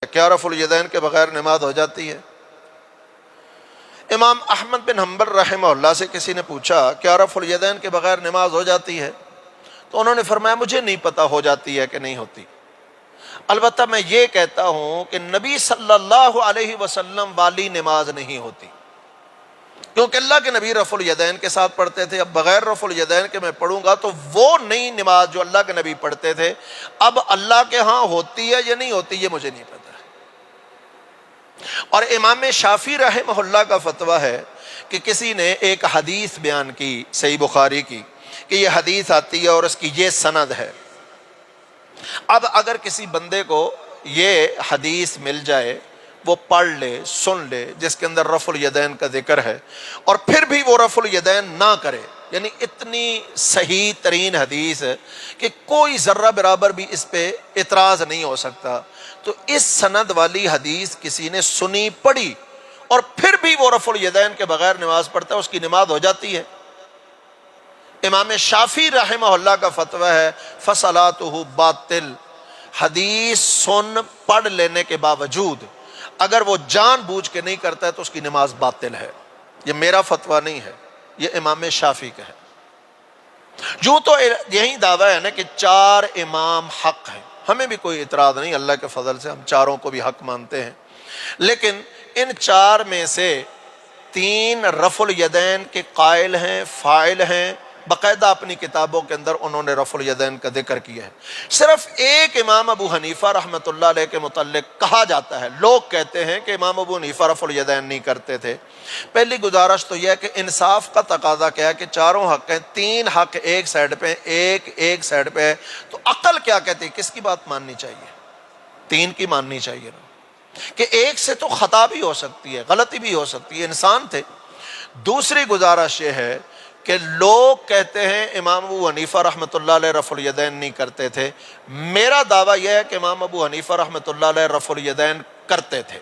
کیا رفع الیدین کے بغیر نماز ہو جاتی ہے؟ امام احمد بن حنبل رحمہ اللہ سے کسی نے پوچھا کیا رفع الیدین کے بغیر نماز ہو جاتی ہے؟ تو انہوں نے فرمایا مجھے نہیں پتا ہو جاتی ہے کہ نہیں ہوتی، البتہ میں یہ کہتا ہوں کہ نبی صلی اللہ علیہ وسلم والی نماز نہیں ہوتی، کیونکہ اللہ کے نبی رفع الیدین کے ساتھ پڑھتے تھے۔ اب بغیر رفع الیدین کے میں پڑھوں گا تو وہ نئی نماز جو اللہ کے نبی پڑھتے تھے اب اللہ کے ہاں ہوتی ہے یا نہیں ہوتی یہ مجھے نہیں پتا۔ اور امام شافعی رحمہ اللہ کا فتویٰ ہے کہ کسی نے ایک حدیث بیان کی صحیح بخاری کی کہ یہ حدیث آتی ہے اور اس کی یہ سند ہے۔ اب اگر کسی بندے کو یہ حدیث مل جائے، وہ پڑھ لے، سن لے، جس کے اندر رفع الیدین کا ذکر ہے، اور پھر بھی وہ رفع الیدین نہ کرے، یعنی اتنی صحیح ترین حدیث ہے کہ کوئی ذرہ برابر بھی اس پہ اعتراض نہیں ہو سکتا، تو اس سند والی حدیث کسی نے سنی پڑھی اور پھر بھی وہ رفع الیدین کے بغیر نماز پڑھتا ہے، اس کی نماز ہو جاتی ہے۔ امام شافعی رحمہ اللہ کا فتویٰ ہے فصلاتہ باطل، حدیث سن پڑھ لینے کے باوجود اگر وہ جان بوجھ کے نہیں کرتا ہے تو اس کی نماز باطل ہے۔ یہ میرا فتویٰ نہیں ہے، یہ امام شافعی کا ہے۔ جو تو یہی دعویٰ ہے نا کہ چار امام حق ہیں، ہمیں بھی کوئی اعتراض نہیں، اللہ کے فضل سے ہم چاروں کو بھی حق مانتے ہیں، لیکن ان چار میں سے تین رفع الیدین کے قائل ہیں، فاعل ہیں، باقاعدہ اپنی کتابوں کے اندر انہوں نے رفع الیدین کا ذکر کیا ہے۔ صرف ایک امام ابو حنیفہ رحمۃ اللہ علیہ کے متعلق کہا جاتا ہے، لوگ کہتے ہیں کہ امام ابو حنیفہ رفع الیدین نہیں کرتے تھے۔ پہلی گزارش تو یہ ہے کہ انصاف کا تقاضا کیا ہے کہ چاروں حق ہیں، تین حق ایک سائڈ پہ، ایک سائڈ پہ ہے، تو عقل کیا کہتی ہے، کس کی بات ماننی چاہیے؟ تین کی ماننی چاہیے نا، کہ ایک سے تو خطا بھی ہو سکتی ہے، غلطی بھی ہو سکتی ہے، انسان تھے۔ دوسری گزارش یہ ہے کہ لوگ کہتے ہیں امام ابو حنیفہ رحمۃ اللہ علیہ رفع الیدین نہیں کرتے تھے، میرا دعویٰ یہ ہے کہ امام ابو حنیفہ رحمۃ اللہ علیہ رفع الیدین کرتے تھے۔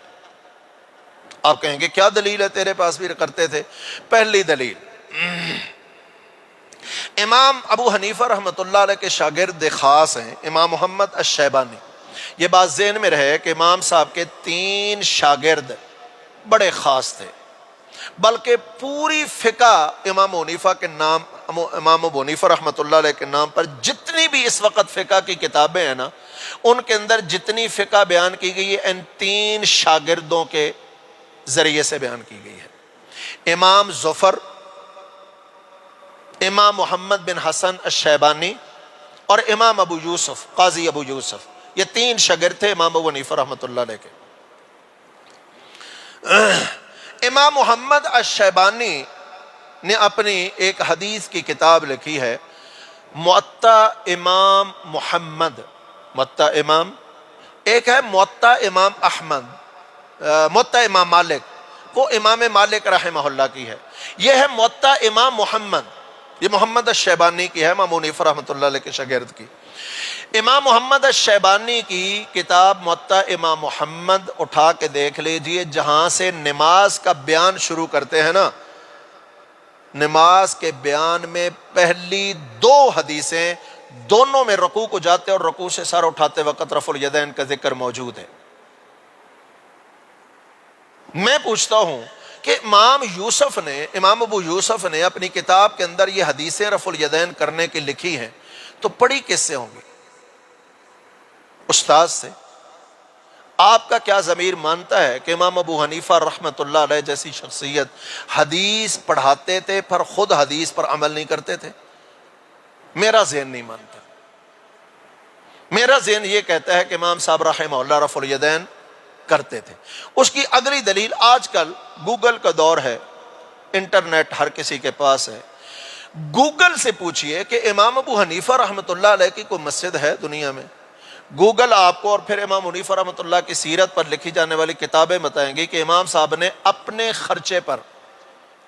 آپ کہیں گے کیا دلیل ہے تیرے پاس بھی کرتے تھے؟ پہلی دلیل، امام ابو حنیفہ رحمۃ اللہ علیہ کے شاگرد خاص ہیں امام محمد الشیبانی۔ یہ بات ذہن میں رہے کہ امام صاحب کے تین شاگرد بڑے خاص تھے، بلکہ پوری فقہ امام حنیفہ کے نام، امام ابو حنیفہ رحمۃ اللہ علیہ کے نام پر جتنی بھی اس وقت فقہ کی کتابیں ہیں نا، ان کے اندر جتنی فقہ بیان کی گئی ہے ان تین شاگردوں کے ذریعے سے بیان کی گئی ہے۔ امام ظفر، امام محمد بن حسن الشیبانی اور امام ابو یوسف، قاضی ابو یوسف، یہ تین شاگرد تھے امام ابو حنیفہ رحمۃ اللہ علیہ کے۔ امام محمد الشیبانی نے اپنی ایک حدیث کی کتاب لکھی ہے موطا امام محمد، موطا امام، ایک ہے موطا امام احمد، موطا امام مالک، وہ امام مالک رحمہ اللہ کی ہے، یہ ہے موطا امام محمد، یہ محمد الشیبانی کی ہے، امام حنیفہ رحمۃ اللہ علیہ کے شاگرد کی۔ امام محمد الشیبانی کی کتاب موطا امام محمد اٹھا کے دیکھ لیجئے، جہاں سے نماز کا بیان شروع کرتے ہیں نا، نماز کے بیان میں پہلی دو حدیثیں دونوں میں رکوع کو جاتے اور رکوع سے سر اٹھاتے وقت رفع الیدین کا ذکر موجود ہے۔ میں پوچھتا ہوں کہ امام یوسف نے، امام ابو یوسف نے اپنی کتاب کے اندر یہ حدیثیں رفع الیدین کرنے کی لکھی ہیں، تو پڑھی کس سے ہوں گی؟ استاد سے۔ آپ کا کیا ضمیر مانتا ہے کہ امام ابو حنیفہ رحمۃ اللہ علیہ جیسی شخصیت حدیث پڑھاتے تھے پر خود حدیث پر عمل نہیں کرتے تھے؟ میرا ذہن نہیں مانتا۔ میرا ذہن یہ کہتا ہے کہ امام صاحب رحمہ اللہ رفع الیدین کرتے تھے۔ اس کی اگلی دلیل، آج کل گوگل کا دور ہے، انٹرنیٹ ہر کسی کے پاس ہے، گوگل سے پوچھئے کہ امام ابو حنیفہ رحمۃ اللہ علیہ کی کوئی مسجد ہے دنیا میں؟ گوگل آپ کو اور پھر امام حنیفہ رحمۃ اللہ کی سیرت پر لکھی جانے والی کتابیں بتائیں گی کہ امام صاحب نے اپنے خرچے پر،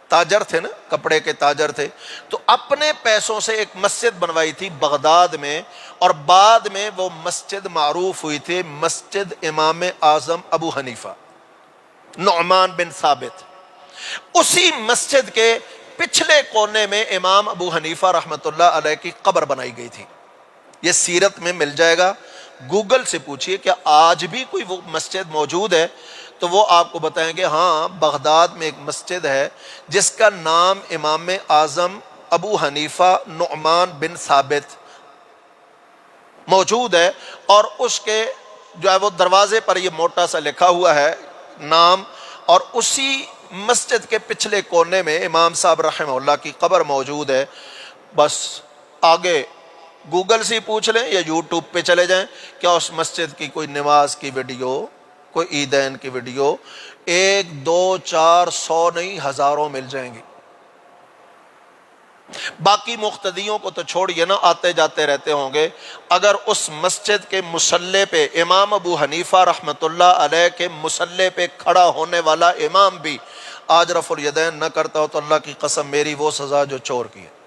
تاجر تھے نا، کپڑے کے تاجر تھے، تو اپنے پیسوں سے ایک مسجد بنوائی تھی بغداد میں، اور بعد میں وہ مسجد معروف ہوئی تھی مسجد امام اعظم ابو حنیفہ نعمان بن ثابت۔ اسی مسجد کے پچھلے کونے میں امام ابو حنیفہ رحمۃ اللہ علیہ کی قبر بنائی گئی تھی، یہ سیرت میں مل جائے گا، گوگل سے پوچھئے کہ آج بھی کوئی وہ مسجد موجود ہے، تو وہ آپ کو بتائیں گے ہاں بغداد میں ایک مسجد ہے جس کا نام امام اعظم ابو حنیفہ نعمان بن ثابت موجود ہے، اور اس کے جو ہے وہ دروازے پر یہ موٹا سا لکھا ہوا ہے نام، اور اسی مسجد کے پچھلے کونے میں امام صاحب رحمہ اللہ کی قبر موجود ہے۔ بس آگے گوگل سے پوچھ لیں یا یوٹیوب پہ چلے جائیں، کیا اس مسجد کی کوئی نماز کی ویڈیو، کوئی عیدین کی ویڈیو 1 2 4 100 نہیں، ہزاروں مل جائیں گی۔ باقی مقتدیوں کو تو چھوڑیے نا، آتے جاتے رہتے ہوں گے، اگر اس مسجد کے مصلی پہ امام ابو حنیفہ رحمۃ اللہ علیہ کے مصلی پہ کھڑا ہونے والا امام بھی آج رفع الیدین نہ کرتا ہو تو اللہ کی قسم میری وہ سزا جو چور کی ہے۔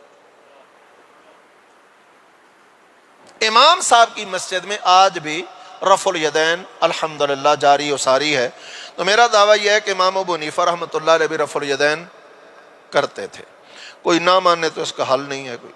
امام صاحب کی مسجد میں آج بھی رفع الیدین الحمدللہ جاری و ساری ہے۔ تو میرا دعویٰ یہ ہے کہ امام ابو حنیفہ رحمۃ اللہ علیہ بھی رفع الیدین کرتے تھے، کوئی نہ مانے تو اس کا حل نہیں ہے کوئی۔